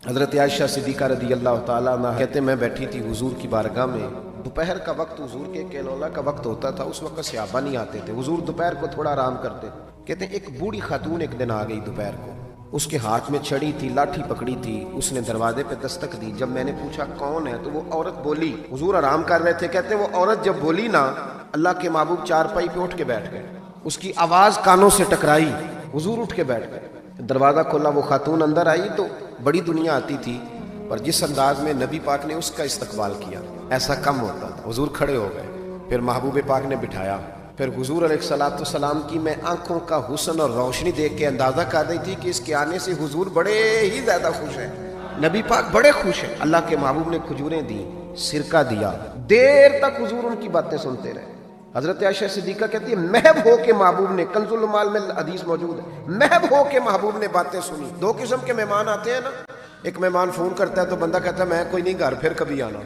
حضرت عائشہ صدیقہ رضی اللہ تعالیٰ عنہ کہتے میں بیٹھی تھی حضور کی بارگاہ میں، دوپہر کا وقت حضور کے کیلولا کا وقت ہوتا تھا، اس وقت صحابہ نہیں آتے تھے، حضور دوپہر کو تھوڑا آرام کرتے تھے۔ کہتے ہیں ایک بوڑھی خاتون ایک دن آ گئی دوپہر کو، اس کے ہاتھ میں چھڑی تھی، لاٹھی پکڑی تھی، اس نے دروازے پہ دستک دی۔ جب میں نے پوچھا کون ہے تو وہ عورت بولی، حضور آرام کر رہے تھے، کہتے ہیں وہ عورت جب بولی نا، اللہ کے محبوب چارپائی پہ اٹھ کے بیٹھ گئے، اس کی آواز کانوں سے ٹکرائی، حضور اٹھ کے بیٹھ گئے۔ دروازہ کھولا، وہ خاتون اندر آئی تو بڑی دنیا آتی تھی، اور جس انداز میں نبی پاک نے اس کا استقبال کیا ایسا کم ہوتا تھا۔ حضور کھڑے ہو گئے، پھر محبوب پاک نے بٹھایا، پھر حضور علیہ السلام کی میں آنکھوں کا حسن اور روشنی دیکھ کے اندازہ کر رہی تھی کہ اس کے آنے سے حضور بڑے ہی زیادہ خوش ہیں، نبی پاک بڑے خوش ہیں۔ اللہ کے محبوب نے کھجوریں دی، سرکہ دیا، دیر تک حضور ان کی باتیں سنتے رہے۔ حضرت عائشہ صدیقہ کہتی ہے محب ہو کے محبوب نے، کنز المال میں حدیث موجود ہے، محب ہو کے محبوب نے باتیں سنی۔ دو قسم کے مہمان آتے ہیں نا، ایک مہمان فون کرتا ہے تو بندہ کہتا ہے میں کوئی نہیں گھر، پھر کبھی آنا،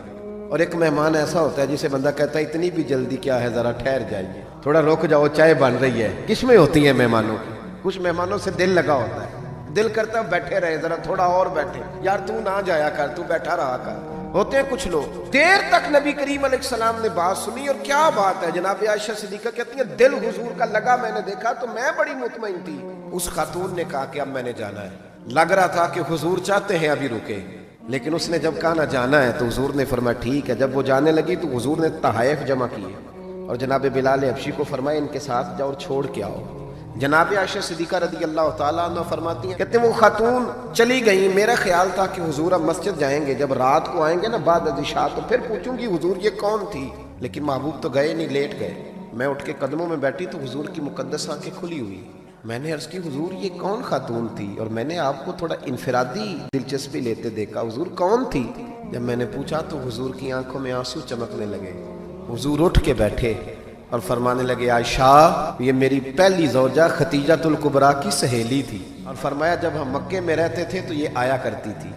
اور ایک مہمان ایسا ہوتا ہے جسے بندہ کہتا ہے اتنی بھی جلدی کیا ہے، ذرا ٹھہر جائیے، تھوڑا رک جاؤ، چائے بن رہی ہے۔ کس میں ہوتی ہیں مہمانوں کی؟ کچھ مہمانوں سے دل لگا ہوتا ہے، دل کرتا ہے بیٹھے رہے، ذرا تھوڑا اور بیٹھے، یار تو نہ جایا کر، تو بیٹھا رہا کر۔ ہوتے ہیں کچھ لوگ، دیر تک نبی کریم علیہ السلام نے بات سنی، اور کیا بات ہے، جناب عائشہ صدیقہ کہتی ہیں دل حضور کا لگا، میں نے دیکھا تو میں بڑی مطمئن تھی۔ اس خاتون نے کہا کہ اب میں نے جانا ہے، لگ رہا تھا کہ حضور چاہتے ہیں ابھی رکے، لیکن اس نے جب کہا نہ جانا ہے تو حضور نے فرمایا ٹھیک ہے۔ جب وہ جانے لگی تو حضور نے تحائف جمع کیے اور جناب بلال حبشی کو فرمایا ان کے ساتھ جاؤ اور چھوڑ کے آؤ۔ جناب عائشہ صدیقہ رضی اللہ تعالیٰ عنہ فرماتی ہیں، کہتے ہیں وہ خاتون چلی گئیں، میرا خیال تھا کہ حضور اب مسجد جائیں گے، جب رات کو آئیں گے نا بعد از عشاء تو پھر پوچھوں گی حضور یہ کون تھی، لیکن محبوب تو گئے نہیں، لیٹ گئے۔ میں اٹھ کے قدموں میں بیٹھی تو حضور کی مقدس آنکھیں کھلی ہوئی، میں نے عرض کی حضور یہ کون خاتون تھی، اور میں نے آپ کو تھوڑا انفرادی دلچسپی لیتے دیکھا، حضور کون تھی؟ جب میں نے پوچھا تو حضور کی آنکھوں میں آنسو چمکنے لگے، حضور اٹھ کے بیٹھے اور فرمانے لگے عائشہ یہ میری پہلی زوجہ خدیجہ الکبریٰ کی سہیلی تھی، اور فرمایا جب ہم مکے میں رہتے تھے تو یہ آیا کرتی تھی،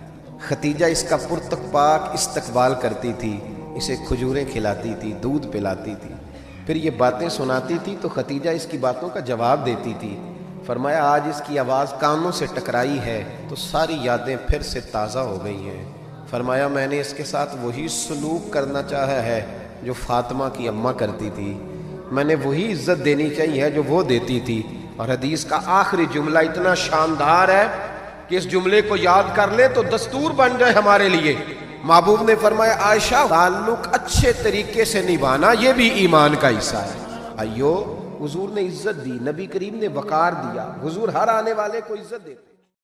خدیجہ اس کا پرتک پاک استقبال کرتی تھی، اسے کھجوریں کھلاتی تھی، دودھ پلاتی تھی، پھر یہ باتیں سناتی تھی تو خدیجہ اس کی باتوں کا جواب دیتی تھی۔ فرمایا آج اس کی آواز کانوں سے ٹکرائی ہے تو ساری یادیں پھر سے تازہ ہو گئی ہیں۔ فرمایا میں نے اس کے ساتھ وہی سلوک کرنا چاہا ہے جو فاطمہ کی اماں کرتی تھی، میں نے وہی عزت دینی چاہیے جو وہ دیتی تھی۔ اور حدیث کا آخری جملہ اتنا شاندار ہے کہ اس جملے کو یاد کر لیں تو دستور بن جائے ہمارے لیے۔ محبوب نے فرمایا عائشہ تعلق اچھے طریقے سے نبھانا یہ بھی ایمان کا حصہ ہے۔ حضور نے عزت دی، نبی کریم نے وقار دیا، حضور ہر آنے والے کو عزت دیتے۔